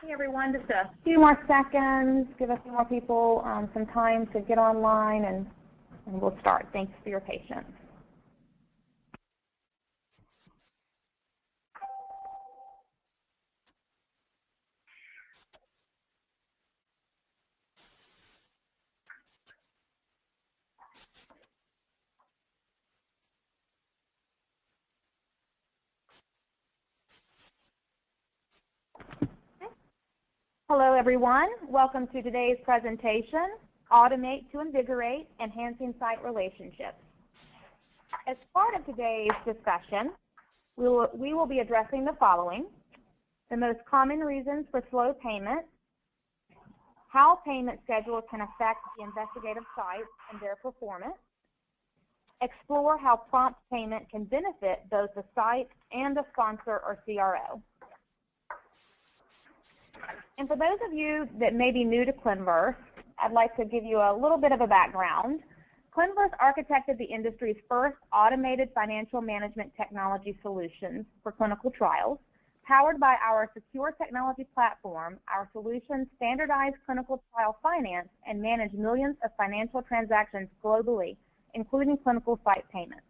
Hey everyone, just a few more seconds, give a few more people some time to get online, and we'll start. Thanks for your patience. Hello everyone, welcome to today's presentation, Automate to Invigorate, Enhancing Site Relationships. As part of today's discussion, we will be addressing the following: the most common reasons for slow payment, how payment schedules can affect the investigative sites and their performance, explore how prompt payment can benefit both the site and the sponsor or CRO. And for those of you that may be new to Clinvar, I'd like to give you a little bit of a background. Clinvar's architected the industry's first automated financial management technology solutions for clinical trials. Powered by our secure technology platform, our solutions standardize clinical trial finance and manage millions of financial transactions globally, including clinical site payments.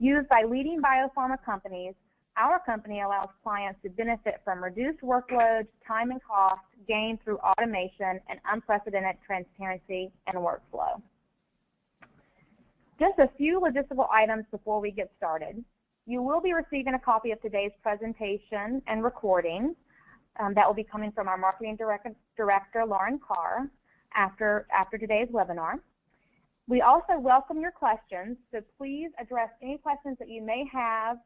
Used by leading biopharma companies, our company allows clients to benefit from reduced workload, time and cost, gained through automation and unprecedented transparency and workflow. Just a few logistical items before we get started. You will be receiving a copy of today's presentation and recording that will be coming from our marketing director, Lauren Carr, after today's webinar. We also welcome your questions, so please address any questions that you may have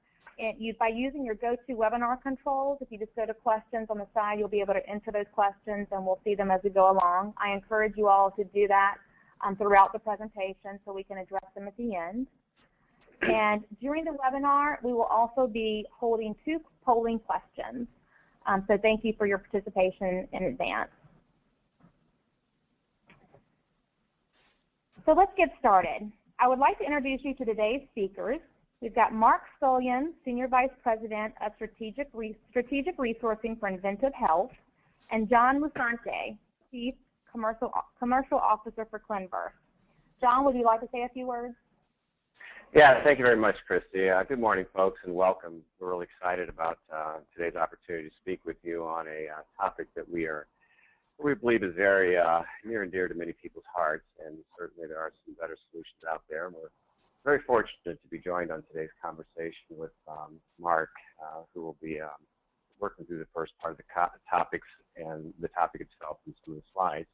by using your GoToWebinar controls. If you just go to questions on the side, you'll be able to enter those questions and we'll see them as we go along. I encourage you all to do that throughout the presentation so we can address them at the end. And during the webinar, we will also be holding 2 polling questions. So thank you for your participation in advance. So let's get started. I would like to introduce you to today's speakers. We've got Mark Scullion, Senior Vice President of Strategic Resourcing for Inventive Health, and John Musante, Chief Commercial Officer for Clinvar. John, would you like to say a few words? Yeah, thank you very much, Christy. Good morning, folks, and welcome. We're really excited about today's opportunity to speak with you on a topic that we believe is very near and dear to many people's hearts, and certainly there are some better solutions out there. We're very fortunate to be joined on today's conversation with Mark, who will be working through the first part of the topics and the topic itself and some of the slides.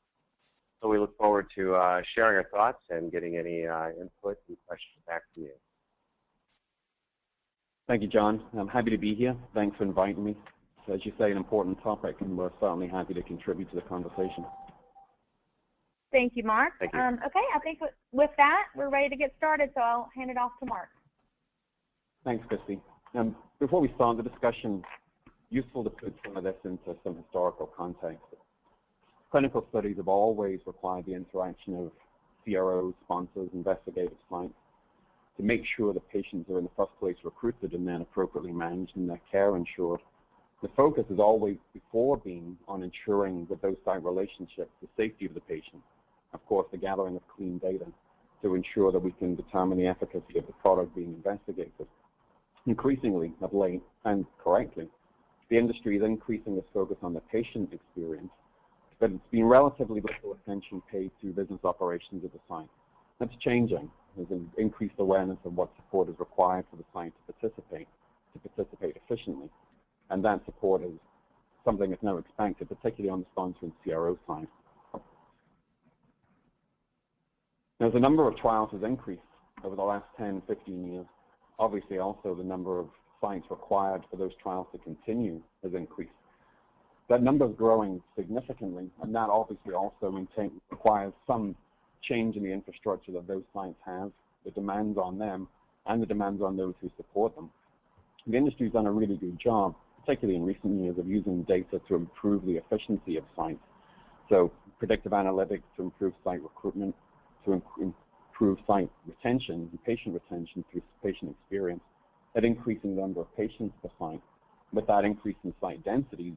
So we look forward to sharing our thoughts and getting any input and questions back from you. Thank you, John. I'm happy to be here. Thanks for inviting me. So as you say, an important topic, and we're certainly happy to contribute to the conversation. Thank you, Mark. Thank you. Okay, I think with that, we're ready to get started, so I'll hand it off to Mark. Thanks, Christy. Before we start the discussion, useful to put some of this into some historical context. Clinical studies have always required the interaction of CROs, sponsors, investigative sites to make sure the patients are in the first place recruited and then appropriately managed and their care ensured. The focus has always before been on ensuring with those site relationships the safety of the patient, of course the gathering of clean data to ensure that we can determine the efficacy of the product being investigated. Increasingly, of late, and correctly, the industry is increasing its focus on the patient experience, but it's been relatively little attention paid to business operations of the site. That's changing. There's an increased awareness of what support is required for the site to participate efficiently. And that support is something that's now expected, particularly on the sponsor and CRO side. Now, the number of trials has increased over the last 10, 15 years. Obviously, also the number of sites required for those trials to continue has increased. That number is growing significantly, and that obviously also requires some change in the infrastructure that those sites have, the demands on them, and the demands on those who support them. The industry's done a really good job, particularly in recent years, of using data to improve the efficiency of sites. So predictive analytics to improve site recruitment, to improve site retention and patient retention through patient experience, at increasing the number of patients per site. With that increase in site density,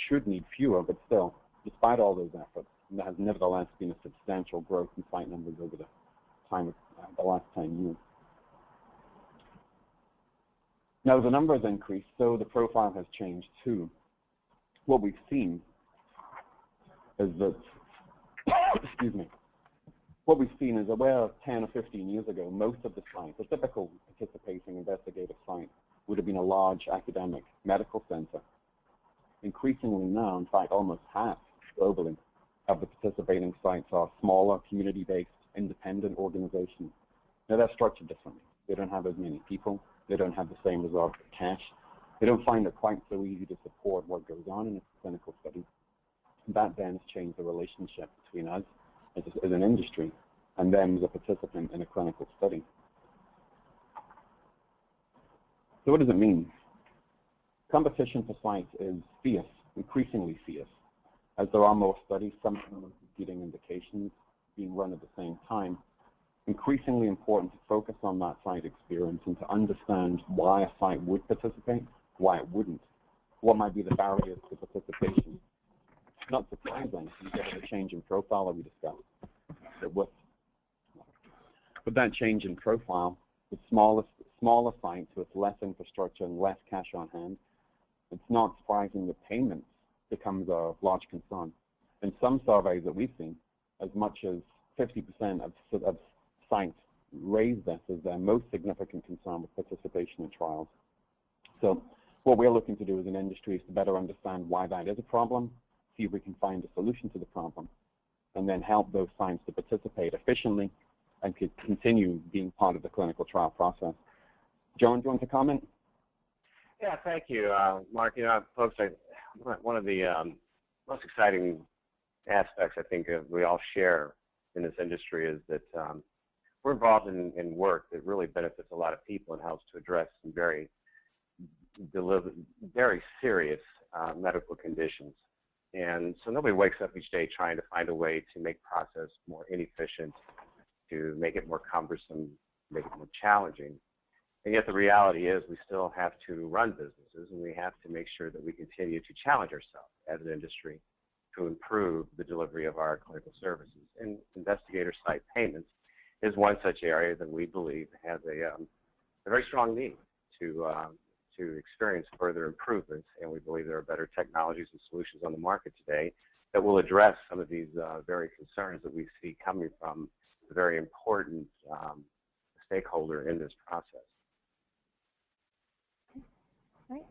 should need fewer, but still, despite all those efforts, there has nevertheless been a substantial growth in site numbers over the time of the last 10 years. Now, the number has increased, so the profile has changed too. What we've seen is that, excuse me, what we've seen is that where 10 or 15 years ago, most of the sites, a typical participating investigative site, would have been a large academic medical center. Increasingly now, in fact, almost half globally of the participating sites are smaller, community-based, independent organizations. Now, they're structured differently. They don't have as many people. They don't have the same reserve of cash. They don't find it quite so easy to support what goes on in a clinical study. That then has changed the relationship between us as an industry and them as a participant in a clinical study. So what does it mean? Competition for sites is fierce, increasingly fierce, as there are more studies, some of them competing indications being run at the same time. Increasingly important to focus on that site experience and to understand why a site would participate, why it wouldn't, what might be the barriers to participation. Not surprising, given the change in profile that we discussed. But with that change in profile, the smaller sites with less infrastructure and less cash on hand, it's not surprising that payments becomes a large concern. In some surveys that we've seen, as much as 50% of sites raise this as their most significant concern with participation in trials. So what we're looking to do as an industry is to better understand why that is a problem, see if we can find a solution to the problem, and then help those sites to participate efficiently and continue being part of the clinical trial process. John, do you want to comment? Yeah, thank you, Mark. You know, folks, one of the most exciting aspects I think we all share in this industry is that we're involved in work that really benefits a lot of people and helps to address some very serious medical conditions. And so nobody wakes up each day trying to find a way to make process more inefficient, to make it more cumbersome, make it more challenging. And yet the reality is we still have to run businesses, and we have to make sure that we continue to challenge ourselves as an industry to improve the delivery of our clinical services. And investigator site payments is one such area that we believe has a very strong need to experience further improvements, and we believe there are better technologies and solutions on the market today that will address some of these very concerns that we see coming from a very important stakeholder in this process. Right.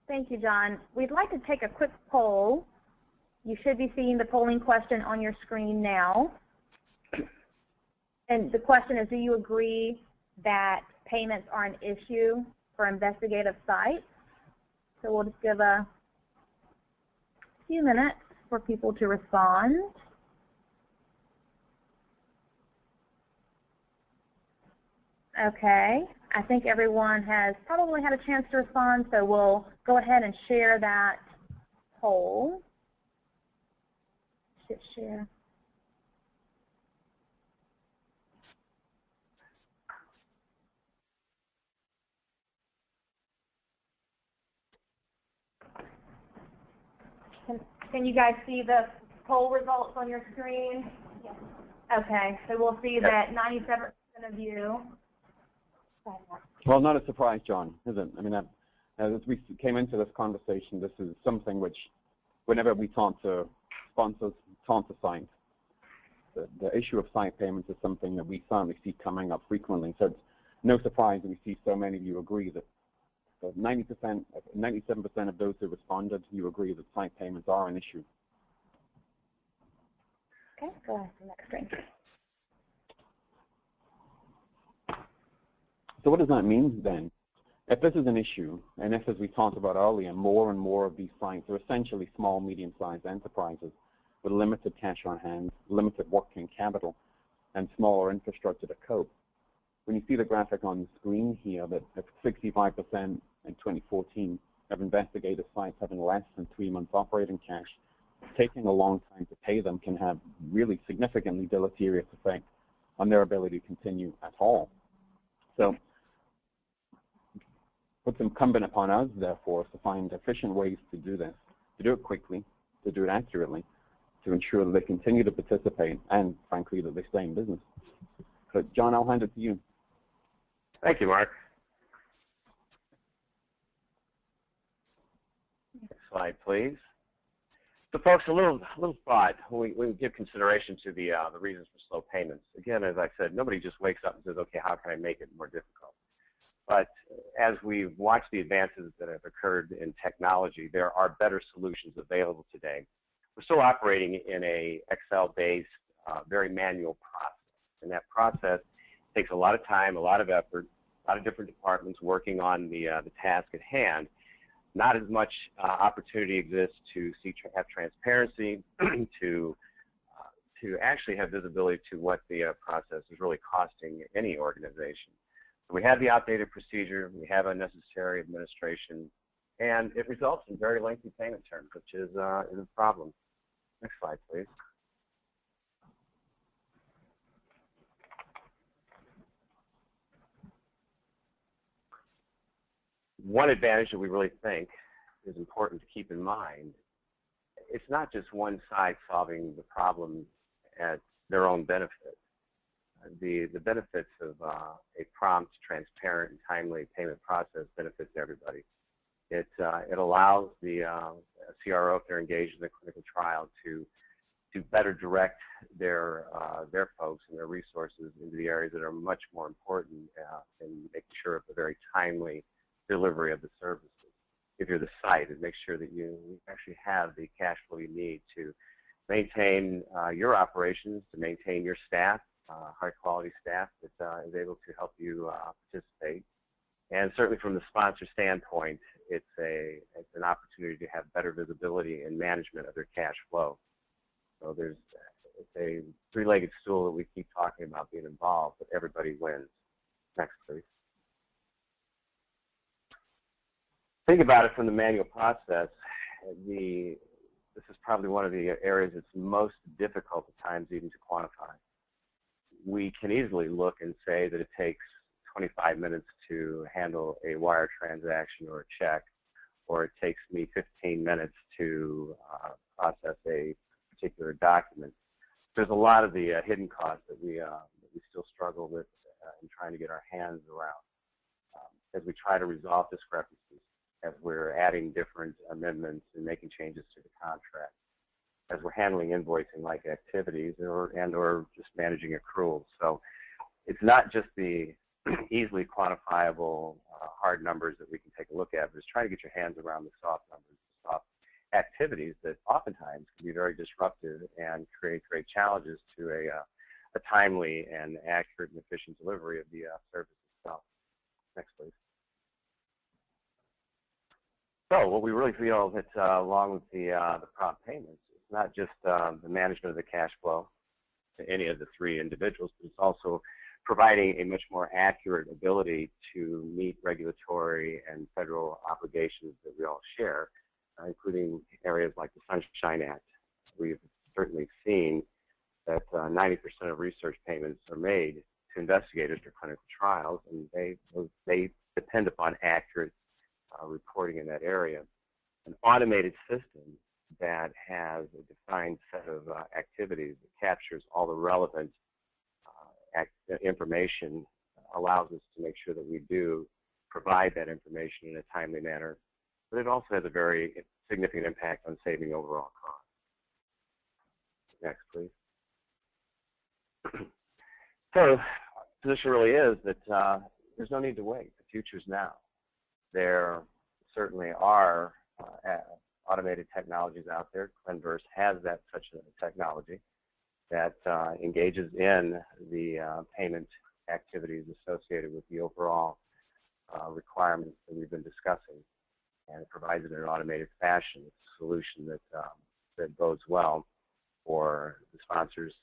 Thank you, John. We'd like to take a quick poll. You should be seeing the polling question on your screen now. And the question is, do you agree that payments are an issue for investigative sites? So we'll just give a few minutes for people to respond. Okay, I think everyone has probably had a chance to respond, so we'll go ahead and share that poll. Hit share. Can you guys see the poll results on your screen? Yes. Okay, so we'll see that 97% of you. Well, not a surprise, John, is it? I mean, as we came into this conversation, this is something which, whenever we talk to sponsors, talk to sites, the issue of site payments is something that we certainly see coming up frequently. So it's no surprise that we see so many of you agree that 90%, 97% of those who responded, you agree that site payments are an issue. Okay, go ahead to the next screen. So what does that mean then? If this is an issue, and if, as we talked about earlier, more and more of these sites are essentially small, medium-sized enterprises with limited cash on hand, limited working capital, and smaller infrastructure to cope. When you see the graphic on the screen here that 65% in 2014 of investigative sites having less than 3 months operating cash, taking a long time to pay them can have really significantly deleterious effect on their ability to continue at all. So what's incumbent upon us, therefore, is to find efficient ways to do this to do it quickly, to do it accurately, to ensure that they continue to participate, and frankly, that they stay in business. So, John, I'll hand it to you. Thank you, Mark. Next slide, please. So, folks, a little thought when we give consideration to the reasons for slow payments. Again, as I said, nobody just wakes up and says, okay, how can I make it more difficult? But as we've watched the advances that have occurred in technology, there are better solutions available today. We're still operating in a Excel-based, very manual process. And that process takes a lot of time, a lot of effort, a lot of different departments working on the task at hand. Not as much opportunity exists to have transparency, to actually have visibility to what the process is really costing any organization. So we have the outdated procedure, we have unnecessary administration, and it results in very lengthy payment terms, which is a problem. Next slide, please. One advantage that we really think is important to keep in mind, it's not just one side solving the problem at their own benefit. The benefits of a prompt, transparent, and timely payment process benefits everybody. It allows the CRO, if they're engaged in a clinical trial, to better direct their folks and their resources into the areas that are much more important in making sure of a very timely delivery of the services. If you're the site, it makes sure that you actually have the cash flow you need to maintain your operations, to maintain your staff, high-quality staff that is able to help you participate. And certainly from the sponsor standpoint, it's an opportunity to have better visibility and management of their cash flow. So it's a three-legged stool that we keep talking about being involved, but everybody wins. Next, please. Think about it from the manual process. This is probably one of the areas that's most difficult at times even to quantify. We can easily look and say that it takes 25 minutes to handle a wire transaction or a check, or it takes me 15 minutes to process a particular document. There's a lot of the hidden costs that we still struggle with in trying to get our hands around as we try to resolve discrepancies, as we're adding different amendments and making changes to the contract, as we're handling invoicing-like activities or just managing accruals. So it's not just the easily quantifiable hard numbers that we can take a look at, but it's trying to get your hands around the soft numbers, the soft activities that oftentimes can be very disruptive and create great challenges to a timely and accurate and efficient delivery of the service itself. Next, please. So what we really feel that along with the prompt payments, it's not just the management of the cash flow to any of the three individuals, but it's also providing a much more accurate ability to meet regulatory and federal obligations that we all share, including areas like the Sunshine Act. We've certainly seen that 90% of research payments are made to investigators for clinical trials, and they depend upon accurate reporting in that area. An automated system that has a defined set of activities that captures all the relevant information allows us to make sure that we do provide that information in a timely manner, but it also has a very significant impact on saving overall costs. Next, please. So the position really is that there's no need to wait. The future's now. There certainly are automated technologies out there. Clinvar has such a technology that engages in the payment activities associated with the overall requirements that we've been discussing, and it provides it in an automated fashion. It's a solution that bodes well for the sponsors,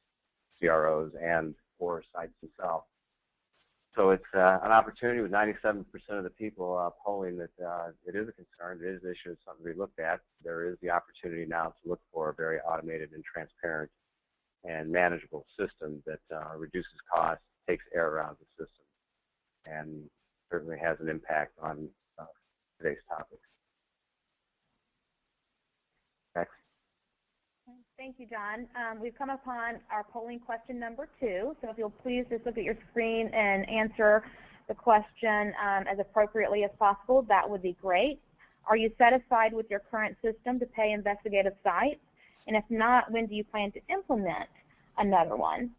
CROs, and for sites themselves. So it's an opportunity with 97% of the people polling that it is a concern, it is an issue, it's something to be looked at. There is the opportunity now to look for a very automated and transparent and manageable system that reduces costs, takes error out of the system, and certainly has an impact on today's topics. Thank you, John. We've come upon our polling question number 2, so if you'll please just look at your screen and answer the question as appropriately as possible, that would be great. Are you satisfied with your current system to pay investigative sites? And if not, when do you plan to implement another one?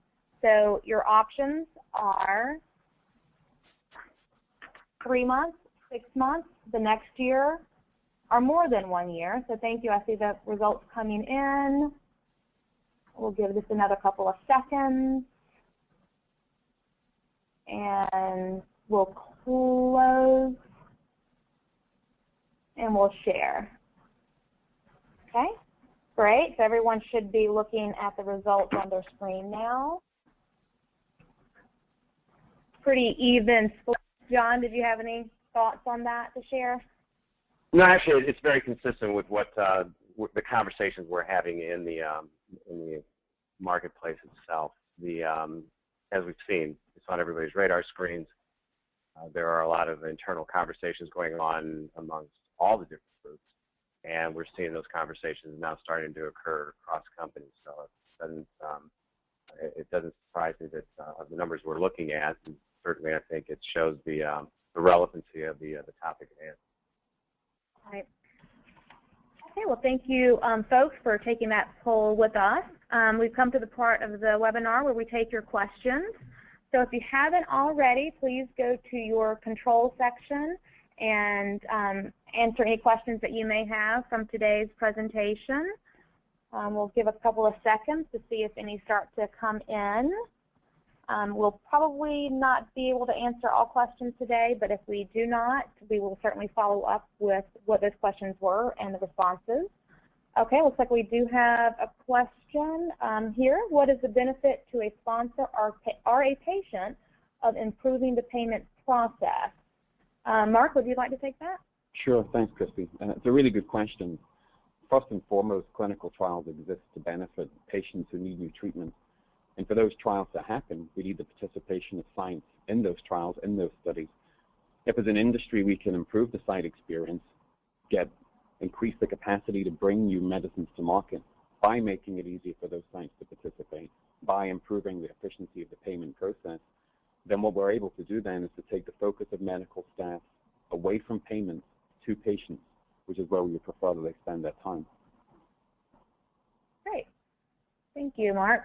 So your options are 3 months, 6 months, the next year, or more than 1 year. So thank you. I see the results coming in. We'll give this another couple of seconds. And we'll close. And we'll share. Okay? Great. So everyone should be looking at the results on their screen now. Pretty even split. John, did you have any thoughts on that to share? No, actually, it's very consistent with what the conversations we're having in the marketplace itself. As we've seen, it's on everybody's radar screens. There are a lot of internal conversations going on amongst all the different groups, and we're seeing those conversations now starting to occur across companies. So it doesn't surprise me that of the numbers we're looking at, and certainly I think it shows the relevancy of the topic at hand. All right. Okay, well, thank you, folks, for taking that poll with us. We've come to the part of the webinar where we take your questions. So if you haven't already, please go to your control section and answer any questions that you may have from today's presentation. We'll give a couple of seconds to see if any start to come in. We'll probably not be able to answer all questions today, but if we do not, we will certainly follow up with what those questions were and the responses. Okay, looks like we do have a question here. What is the benefit to a sponsor or a patient of improving the payment process? Mark, would you like to take that? Sure, thanks, Christy. It's a really good question. First and foremost, clinical trials exist to benefit patients who need new treatments. And for those trials to happen, we need the participation of science in those trials, in those studies. If as an industry we can improve the site experience, increase the capacity to bring new medicines to market by making it easier for those sites to participate, by improving the efficiency of the payment process, then what we're able to do then is to take the focus of medical staff away from payments to patients, which is where we would prefer that they spend their time. Great. Thank you, Mark.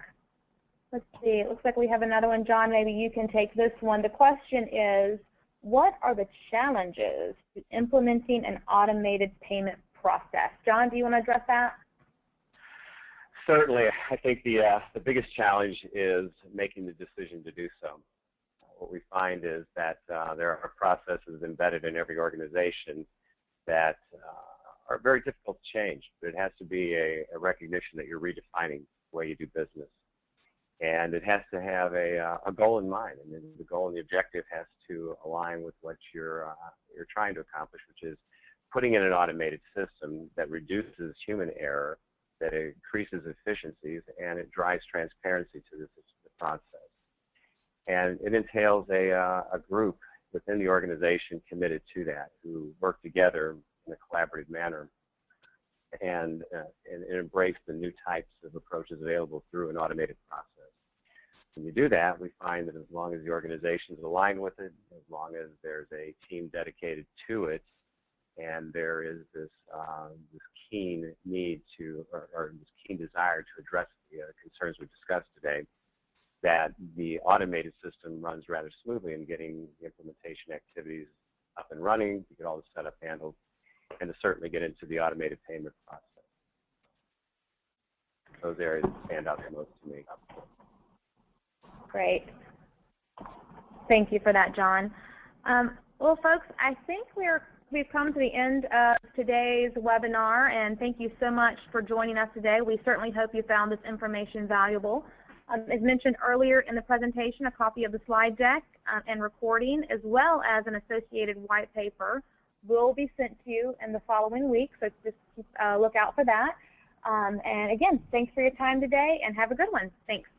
Let's see. It looks like we have another one. John, maybe you can take this one. The question is, what are the challenges to implementing an automated payment process? John, do you want to address that? Certainly. I think the biggest challenge is making the decision to do so. What we find is that there are processes embedded in every organization that are very difficult to change, but it has to be a recognition that you're redefining the way you do business. And it has to have a goal in mind, and then the goal and the objective has to align with what you're trying to accomplish, which is putting in an automated system that reduces human error, that increases efficiencies, and it drives transparency to the process. And it entails a group within the organization committed to that, who work together in a collaborative manner and embrace the new types of approaches available through an automated process. When you do that, we find that as long as the organization is aligned with it, as long as there's a team dedicated to it, and there is this keen need to, or this keen desire to address the concerns we discussed today, that the automated system runs rather smoothly in getting the implementation activities up and running, to get all the setup handled, and to certainly get into the automated payment process. Those areas stand out the most to me. Great. Thank you for that, John. Well, folks, I think we've come to the end of today's webinar, and thank you so much for joining us today. We certainly hope you found this information valuable. As mentioned earlier in the presentation, a copy of the slide deck and recording, as well as an associated white paper, will be sent to you in the following week, so just look out for that. And again, thanks for your time today, and have a good one. Thanks.